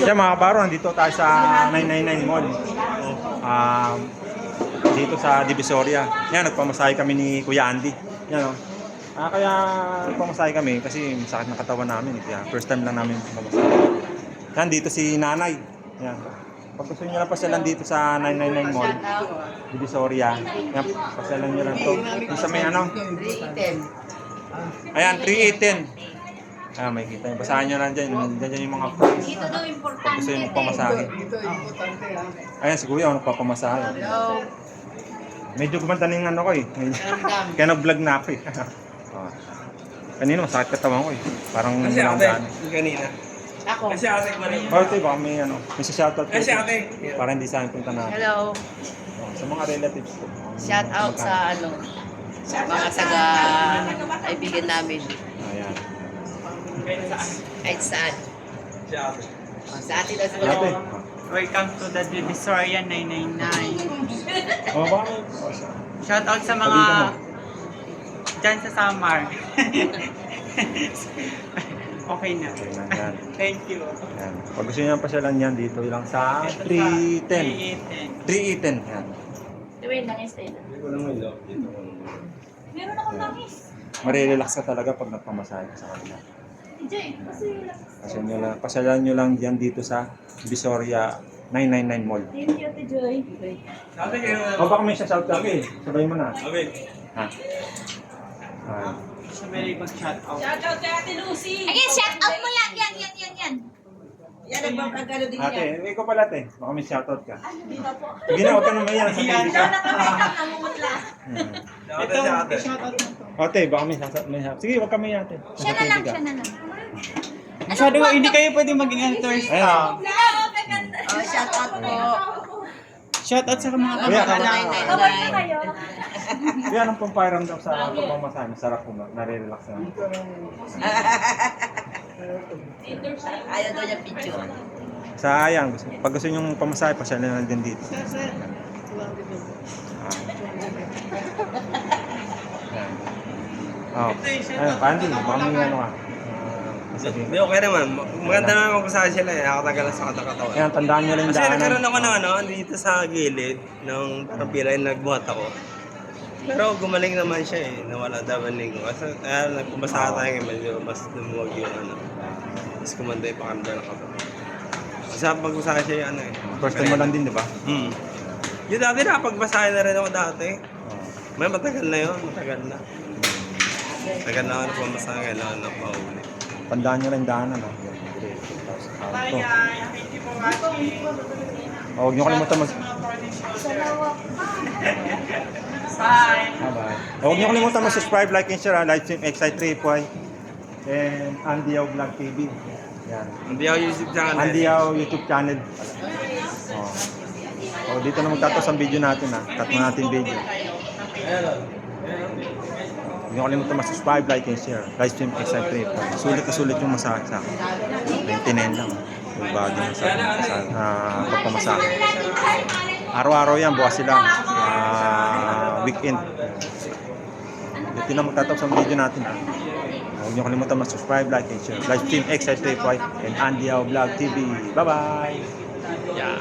Siya mga kabaro, nandito tayo sa 999 Mall. Dito sa Divisoria. Yan, nagpamasahe kami ni Kuya Andy. Yan o. Kaya nagpamasahe kami kasi sakit ng katawan namin. Kaya first time lang namin pamasahe. Yan, dito si Nanay. Yan. Pag gusto nyo lang pasyalan dito sa 999 Mall, Divisoria. Yan, pasyalan nyo lang to. Yung sa may ano? 310. Ayan, 3810. May kita yung basahan nyo lang dyan. Dyan yung mga price. Dito daw importante. Pag gusto nyo magpamasahe. Ayan, si Kuya, nagpapamasahe. Hello. Medyo gumanda na yung ano ko eh. Kaya nag-vlog na ako eh. Kanina masakit katawan ko eh. Parang Kasi walang ate, daan. kanina. Ako. Kasi ate, mali. Ito baka may ano, may shoutout ko. Kasi ate. Para hindi sa akin punta natin. Hello. Sa mga relatives ko. Shout out sa ano, sa mga taga kaibigan namin. Ayan. Kahit saan. Si ate. Sa atin na Ate. sila. Welcome to the Divisoria 999. Oh, baka may... Shout out sa Pagkita mga mo. dyan sa Samar. Okay na. Okay na yan. Thank you. Yan. Pag gusto nyo pasyalan yan, dito lang sa 310. 310. Yan. Gawin lang yung style. Meron akong langis. Marirelax ka talaga pag nagpamasahe ka sa kanila. DJ, kasi Pasyalan nyo lang yan dito sa Divisoria 999 Mall. thank you, Ate Joy. Ate, kayo O baka may shoutout ka eh. Sabay mo na. Okay. Ha? Ay. Sa very good shout out. Shoutout kay Ate Lucy. Again, shout out mo yan. Yan. Yan ang magkakalo din Ate, ikaw pala ate. Baka may shoutout ka. Hindi na po. Sige na, huwag ka na mayan. Sa baby ka. Nakamakeup, namumutla. Ate, si ate. Shout out na to. Ate, baka may shoutout. Sige, huwag ka mayan ate. Siya na lang, siya na lang. Masyado, hindi kayo pwede maging enters. Ayan. Oh, shout out po. Shout out sa mga Kuya, kamag-anak. Kawal na kayo. Kaya anong pamparamdam sa pagmamasahe? Masarap po ba? Nare-relax na. Ayaw daw niya picture. Sayang. Pag gusto nyo pamasahe, pasyalan na din dito. Ayan. Oh. Ayun, Pandi, baka may ano ka. Hindi, okay naman. Maganda naman magpasahe sila eh. Nakatagal sa katakatawan. Ayan, tandaan nyo lang yung Kasi daanan. nagkaroon ako ng ano, dito sa gilid, ng parang pilay, nagbuhat ako. Pero gumaling naman siya eh, nawala daw ang linggo. Kasi nagpumasa tayo ngayon, medyo mas lumuwag yung ano. Mas kumanda yung pakamdala ng katawan. Kasi pagbasahe siya yung ano eh. First time mo lang din, di ba? Yung dati nakapagbasahe na rin ako dati. May matagal na yun, matagal na. Matagal na ako nagpamasahe, kailangan na pauli. Tandaan nyo lang yung daanan. No? Bye guys. Thank you for watching. Huwag nyo kalimutan mag... Bye. Bye-bye. Huwag nyo kalimutan mag-subscribe, like, and share. Live stream X3Y and Andy Yao Vlog TV. Yan. Hindi ako YouTube channel. Andy Yao YouTube channel. Dito na magtatapos ang video natin ha. Cut mo natin video. Huwag nyo kalimutan mag-subscribe, like, and share. Live stream X3Y. Sulit na sulit yung masahe sa akin. 29 lang. Yung bagay na sa pagpamasahe. Araw-araw yan, bukas sila. Weekend. Dito na magtatapos ang video natin ha. Huwag nyo kalimutan mag-subscribe, like, and share. Live stream X3Y and Andy Yao Vlog TV. Bye-bye! Yeah.